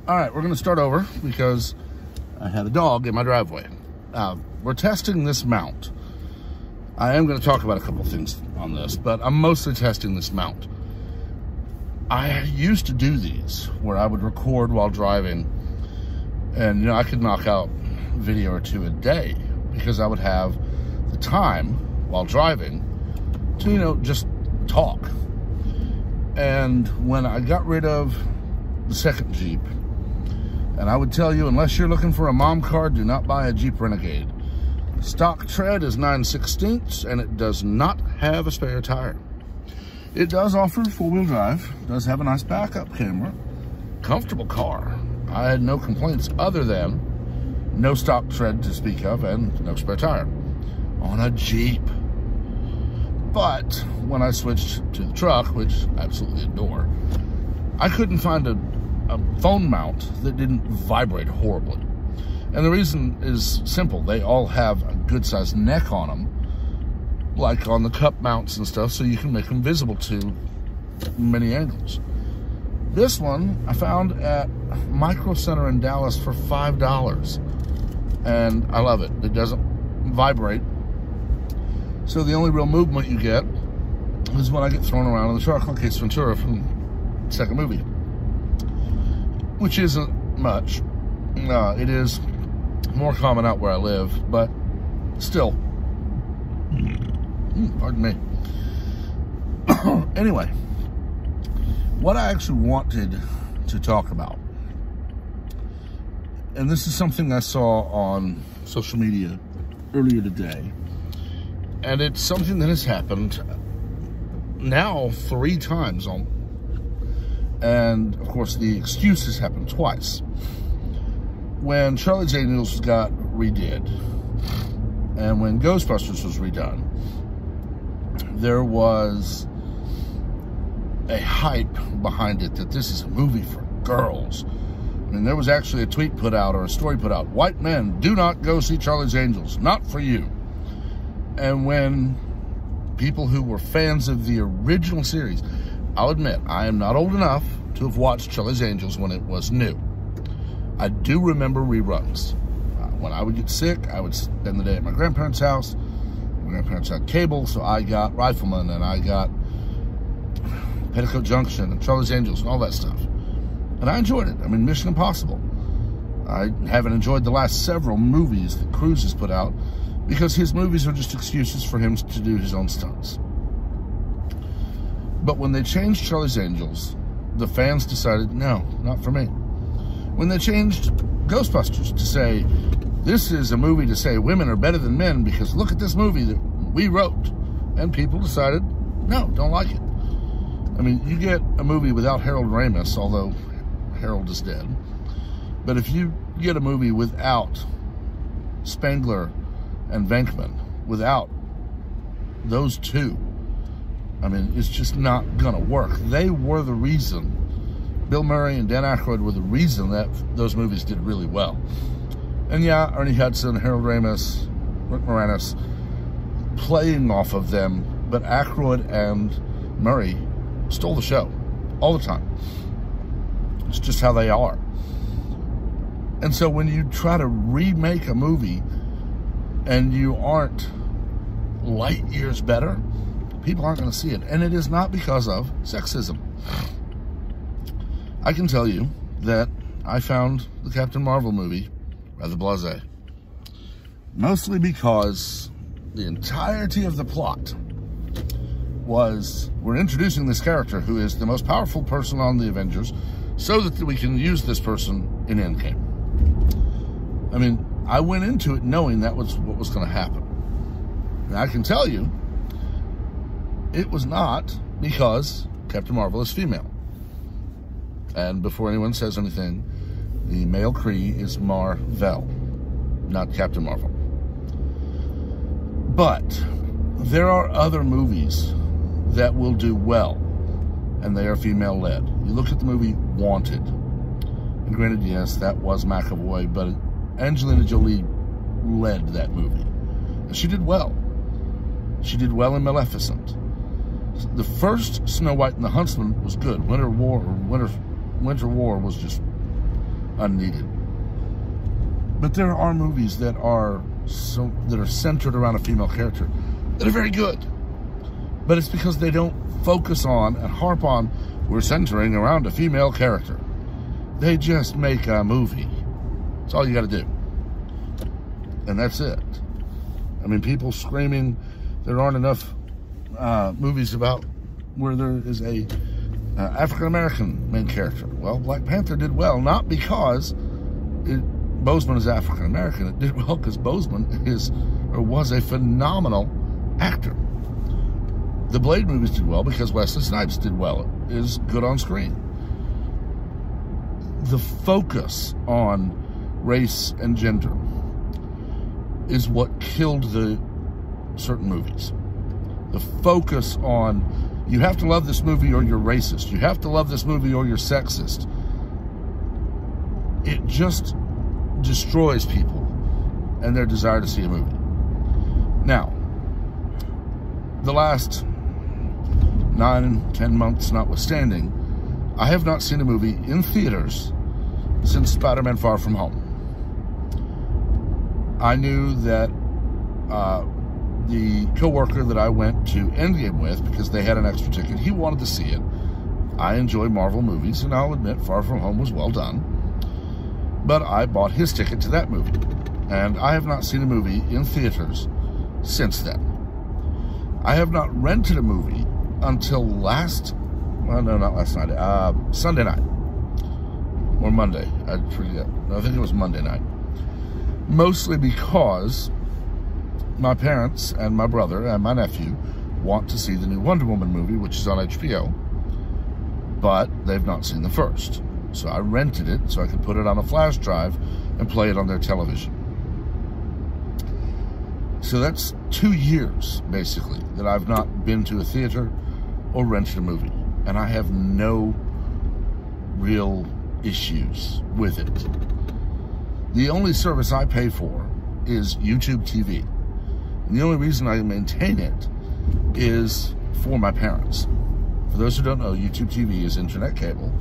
All right, we're going to start over because I had a dog in my driveway. We're testing this mount. I am going to talk about a couple things on this, but I'm mostly testing this mount. I used to do these where I would record while driving, and you know, I could knock out a video or two a day because I would have the time while driving to, you know, just talk. And when I got rid of the second Jeep, and I would tell you, unless you're looking for a mom car, do not buy a Jeep Renegade. Stock tread is 9/16, and it does not have a spare tire. It does offer four-wheel drive, does have a nice backup camera, comfortable car. I had no complaints other than no stock tread to speak of and no spare tire on a Jeep. But when I switched to the truck, which I absolutely adore, I couldn't find a phone mount that didn't vibrate horribly. And the reason is simple. They all have a good sized neck on them, like on the cup mounts and stuff, so you can make them visible to many angles. This one I found at Micro Center in Dallas for $5, and I love it. It doesn't vibrate, so the only real movement you get is when I get thrown around in the truck like Ace Ventura from the second movie, which isn't much. It is more common out where I live, but still. Pardon me. Anyway, what I actually wanted to talk about, and this is something I saw on social media earlier today, and it's something that has happened now 3 times on. And of course, the excuse has happened twice. When Charlie's Angels got redid, and when Ghostbusters was redone, there was a hype behind it that this is a movie for girls. I mean, there was actually a tweet put out, or a story put out: white men, do not go see Charlie's Angels, not for you. And when people who were fans of the original series, I'll admit, I am not old enough to have watched Charlie's Angels when it was new. I do remember reruns. When I would get sick, I would spend the day at my grandparents' house. My grandparents had cable, so I got Rifleman, and I got Petticoat Junction, and Charlie's Angels, and all that stuff. And I enjoyed it. I mean, Mission Impossible. I haven't enjoyed the last several movies that Cruise has put out, because his movies are just excuses for him to do his own stunts. But when they changed Charlie's Angels, the fans decided, no, not for me. When they changed Ghostbusters to say, this is a movie to say women are better than men because look at this movie that we wrote, and people decided, no, don't like it. I mean, you get a movie without Harold Ramis, although Harold is dead. But if you get a movie without Spengler and Venkman, without those two, I mean, it's just not gonna work. They were the reason, Bill Murray and Dan Aykroyd were the reason that those movies did really well. And yeah, Ernie Hudson, Harold Ramis, Rick Moranis, playing off of them, but Aykroyd and Murray stole the show all the time. It's just how they are. And so when you try to remake a movie and you aren't light years better, people aren't going to see it. And it is not because of sexism. I can tell you that I found the Captain Marvel movie rather blasé. Mostly because the entirety of the plot was, we're introducing this character who is the most powerful person on the Avengers so that we can use this person in Endgame. I mean, I went into it knowing that was what was going to happen. And I can tell you, it was not because Captain Marvel is female. And before anyone says anything, the male Kree is Mar-Vell, not Captain Marvel. But there are other movies that will do well, and they are female-led. You look at the movie Wanted, and granted, yes, that was McAvoy, but Angelina Jolie led that movie, and she did well. She did well in Maleficent. The first Snow White and the Huntsman was good. Winter War was just unneeded. But there are movies that are centered around a female character that are very good. But it's because they don't focus on and harp on, we're centering around a female character. They just make a movie. That's all you got to do. And that's it. I mean, people screaming there aren't enough movies about where there is a African-American main character. Well, Black Panther did well, not because Boseman is African-American. It did well because Boseman was a phenomenal actor. The Blade movies did well because Wesley Snipes did well. Is good on screen. The focus on race and gender is what killed the certain movies. The focus on, you have to love this movie or you're racist. You have to love this movie or you're sexist. It just destroys people and their desire to see a movie. Now, the last 9 and 10 months notwithstanding, I have not seen a movie in theaters since Spider-Man Far From Home. I knew that the coworker that I went to Endgame with, because they had an extra ticket, he wanted to see it. I enjoy Marvel movies, and I'll admit Far From Home was well done. But I bought his ticket to that movie, and I have not seen a movie in theaters since then. I have not rented a movie until Sunday night. Or Monday, I forget. I think it was Monday night. Mostly because my parents and my brother and my nephew want to see the new Wonder Woman movie, which is on HBO, but they've not seen the first. So I rented it so I could put it on a flash drive and play it on their television. So that's 2 years, basically, that I've not been to a theater or rented a movie. And I have no real issues with it. The only service I pay for is YouTube TV. And the only reason I maintain it is for my parents. For those who don't know, YouTube TV is internet cable.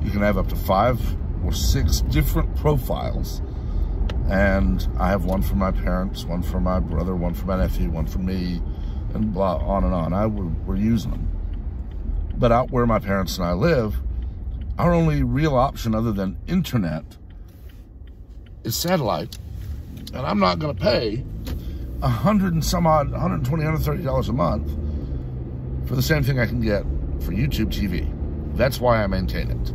You can have up to 5 or 6 different profiles. And I have one for my parents, one for my brother, one for my nephew, one for me, and blah, on and on. We're using them. But out where my parents and I live, our only real option other than internet is satellite. And I'm not going to pay $120, $130 a month for the same thing I can get for YouTube TV. That's why I maintain it.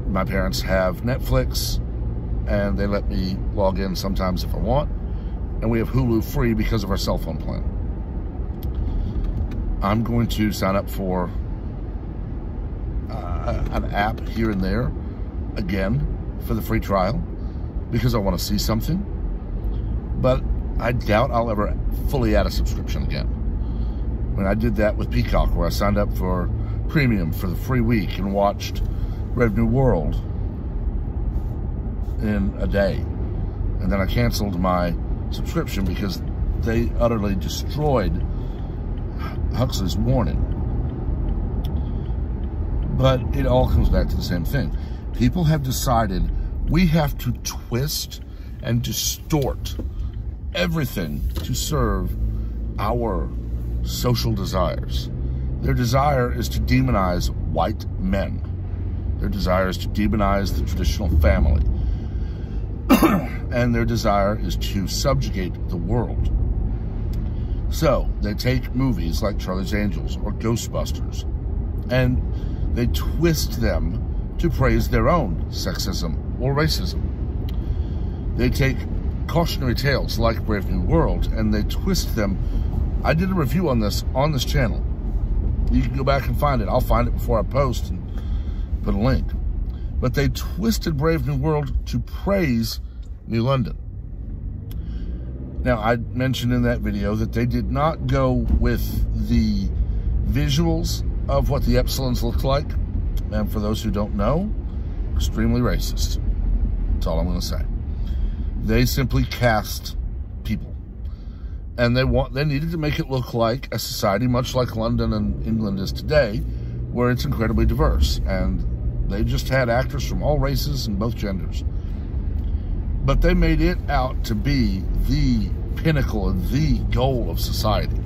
My parents have Netflix, and they let me log in sometimes if I want. And we have Hulu free because of our cell phone plan. I'm going to sign up for an app here and there, again, for the free trial, because I want to see something. But I doubt I'll ever fully add a subscription again. When I did that with Peacock, where I signed up for premium for the free week and watched Brave New World in a day. And then I canceled my subscription because they utterly destroyed Huxley's Warning. But it all comes back to the same thing. People have decided we have to twist and distort everything to serve our social desires. Their desire is to demonize white men. Their desire is to demonize the traditional family. And their desire is to subjugate the world. So they take movies like Charlie's Angels or Ghostbusters, and they twist them to praise their own sexism or racism. They take cautionary tales like Brave New World, and they twist them. I did a review on this channel. You can go back and find it. I'll find it before I post and put a link. But they twisted Brave New World to praise New London. Now, I mentioned in that video that they did not go with the visuals of what the Epsilons looked like. And for those who don't know, extremely racist. That's all I'm going to say. They simply cast people. And they needed to make it look like a society much like London and England is today, where it's incredibly diverse. And They just had actors from all races and both genders. But they made it out to be the pinnacle and the goal of society.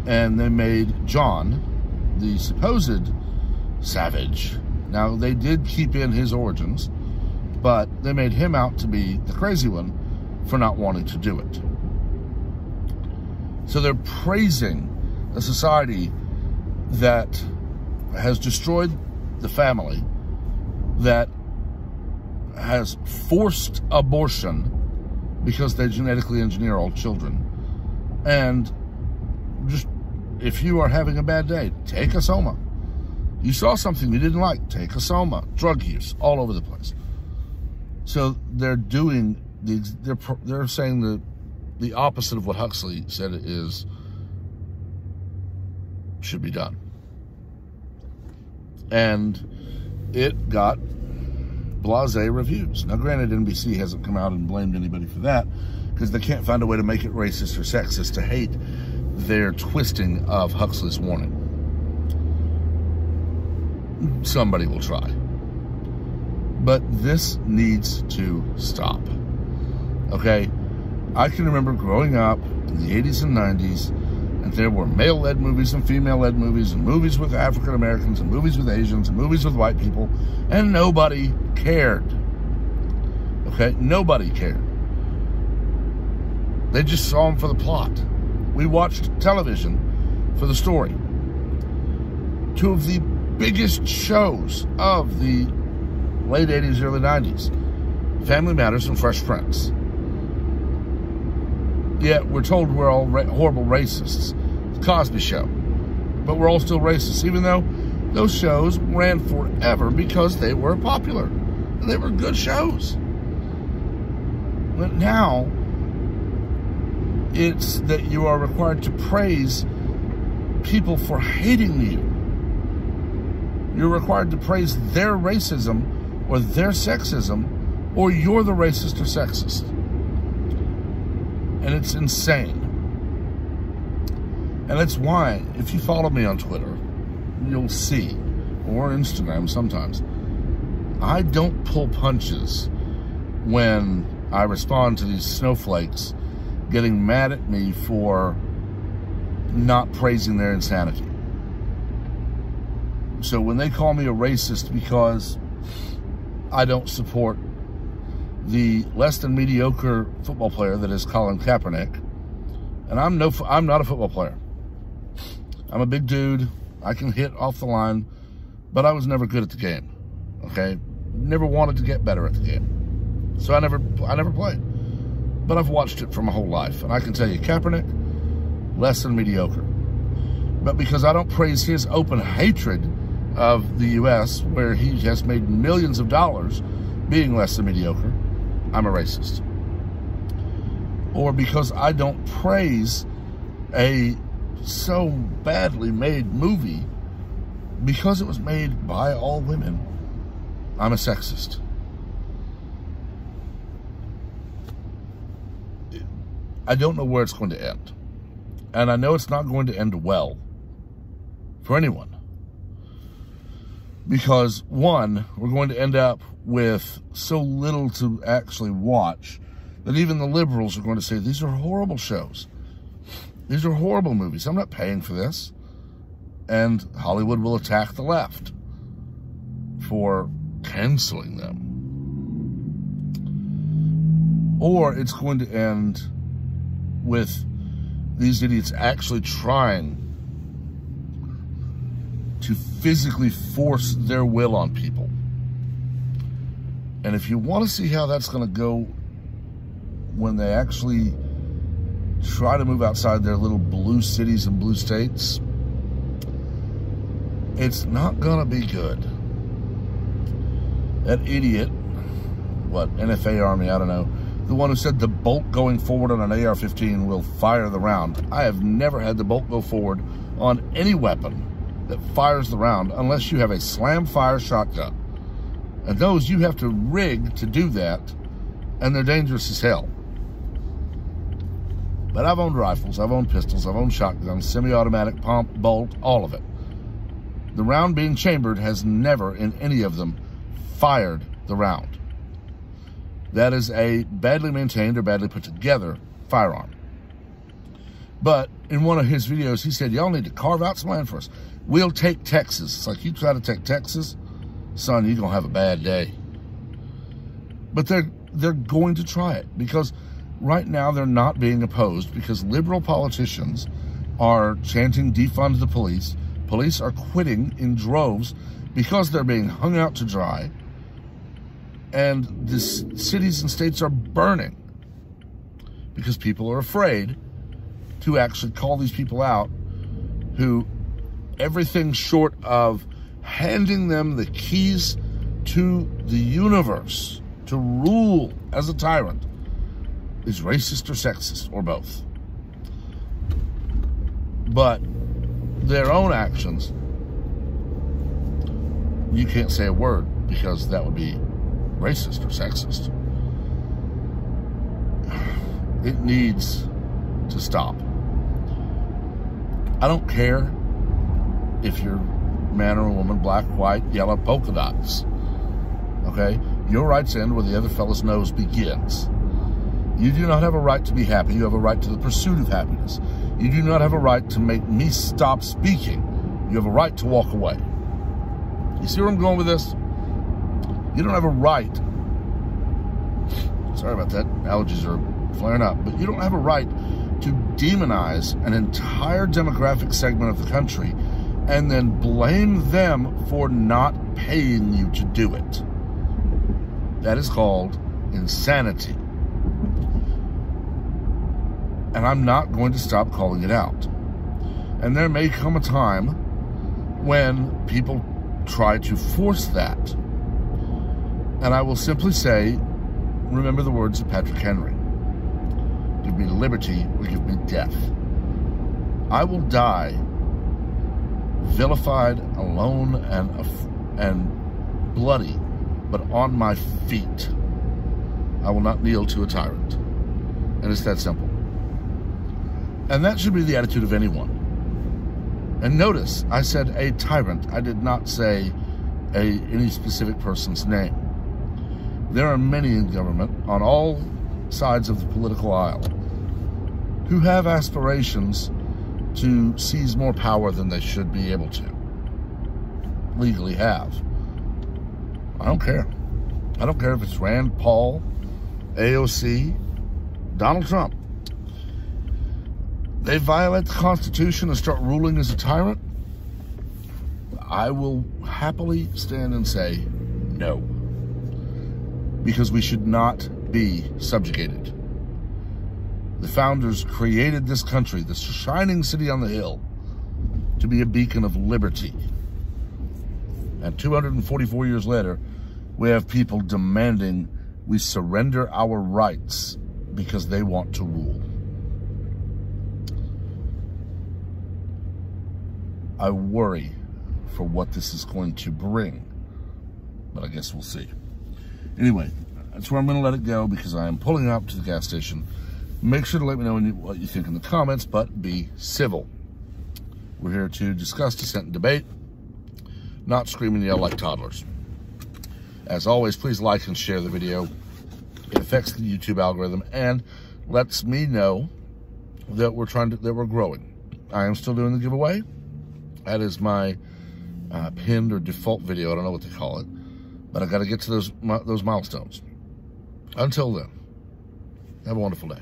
And they made John, the supposed savage. Now, they did keep in his origins, but they made him out to be the crazy one for not wanting to do it. So they're praising a society that has destroyed the family, that has forced abortion because they genetically engineer all children. And just, if you are having a bad day, take a Soma. You saw something you didn't like, take a Soma. Drug use all over the place. So they're doing they're saying the opposite of what Huxley said should be done. And it got blasé reviews. Now, granted, NBC hasn't come out and blamed anybody for that because they can't find a way to make it racist or sexist to hate their twisting of Huxley's warning. Somebody will try. But this needs to stop. Okay? I can remember growing up in the 80s and 90s, and there were male-led movies and female-led movies, and movies with African Americans, and movies with Asians, and movies with white people, and nobody cared. Okay? Nobody cared. They just saw them for the plot. We watched television for the story. Two of the biggest shows of the late 80s, early 90s, Family Matters and Fresh Prince. Yet we're told we're all horrible racists. The Cosby Show. But we're all still racist, even though those shows ran forever because they were popular. And they were good shows. But now, it's that you are required to praise people for hating you. You're required to praise their racism or their sexism, or you're the racist or sexist. And it's insane. And that's why, if you follow me on Twitter, you'll see, or Instagram sometimes, I don't pull punches when I respond to these snowflakes getting mad at me for not praising their insanity. So when they call me a racist because I don't support the less than mediocre football player that is Colin Kaepernick, and I'm not a football player. I'm a big dude. I can hit off the line, but I was never good at the game. Okay, never wanted to get better at the game, so I never played. But I've watched it for my whole life, and I can tell you, Kaepernick, less than mediocre. But because I don't praise his open hatred of the U.S., where he has made millions of dollars being less than mediocre, I'm a racist. Or because I don't praise a so badly made movie because it was made by all women, I'm a sexist. I don't know where it's going to end. And I know it's not going to end well for anyone. Because, one, we're going to end up with so little to actually watch that even the liberals are going to say, these are horrible shows. These are horrible movies. I'm not paying for this. And Hollywood will attack the left for canceling them. Or it's going to end with these idiots actually trying to physically force their will on people. And if you want to see how that's going to go when they actually try to move outside their little blue cities and blue states, it's not going to be good. That idiot, NFA Army, I don't know, the one who said the bolt going forward on an AR-15 will fire the round. I have never had the bolt go forward on any weapon that fires the round unless you have a slam fire shotgun. And those you have to rig to do that, and they're dangerous as hell. But I've owned rifles, I've owned pistols, I've owned shotguns, semi-automatic, pump, bolt, all of it. The round being chambered has never, in any of them, fired the round. That is a badly maintained or badly put together firearm. But in one of his videos, he said, y'all need to carve out some land for us. We'll take Texas. It's like, you try to take Texas, son, you're going to have a bad day. But they're going to try it, because right now they're not being opposed, because liberal politicians are chanting defund the police. Police are quitting in droves because they're being hung out to dry. And the cities and states are burning because people are afraid to actually call these people out who everything short of handing them the keys to the universe to rule as a tyrant is racist or sexist or both. But their own actions, you can't say a word, because that would be racist or sexist. It needs to stop. I don't care if you're man or a woman, black, white, yellow, polka dots. Okay? Your rights end where the other fellow's nose begins. You do not have a right to be happy. You have a right to the pursuit of happiness. You do not have a right to make me stop speaking. You have a right to walk away. You see where I'm going with this? You don't have a right. Sorry about that. Allergies are flaring up. But you don't have a right to demonize an entire demographic segment of the country and then blame them for not paying you to do it. That is called insanity. And I'm not going to stop calling it out. And there may come a time when people try to force that. And I will simply say, remember the words of Patrick Henry. Give me liberty or give me death. I will die vilified, alone, and bloody, but on my feet. I will not kneel to a tyrant. And it's that simple. And that should be the attitude of anyone. And notice, I said a tyrant. I did not say any specific person's name. There are many in government on all sides of the political aisle who have aspirations to seize more power than they should be able to legally have. I don't care. I don't care if it's Rand Paul, AOC, Donald Trump. They violate the Constitution and start ruling as a tyrant, I will happily stand and say no. Because we should not be subjugated. The founders created this country, this shining city on the hill, to be a beacon of liberty. And 244 years later, we have people demanding we surrender our rights because they want to rule. I worry for what this is going to bring, but I guess we'll see. Anyway, that's where I'm going to let it go because I am pulling up to the gas station. Make sure to let me know what you think in the comments, but be civil. We're here to discuss, dissent, and debate, not scream and yell like toddlers. As always, please like and share the video. It affects the YouTube algorithm and lets me know that we're growing. I am still doing the giveaway. That is my pinned or default video. I don't know what they call it, but I got to get to those milestones. Until then, have a wonderful day.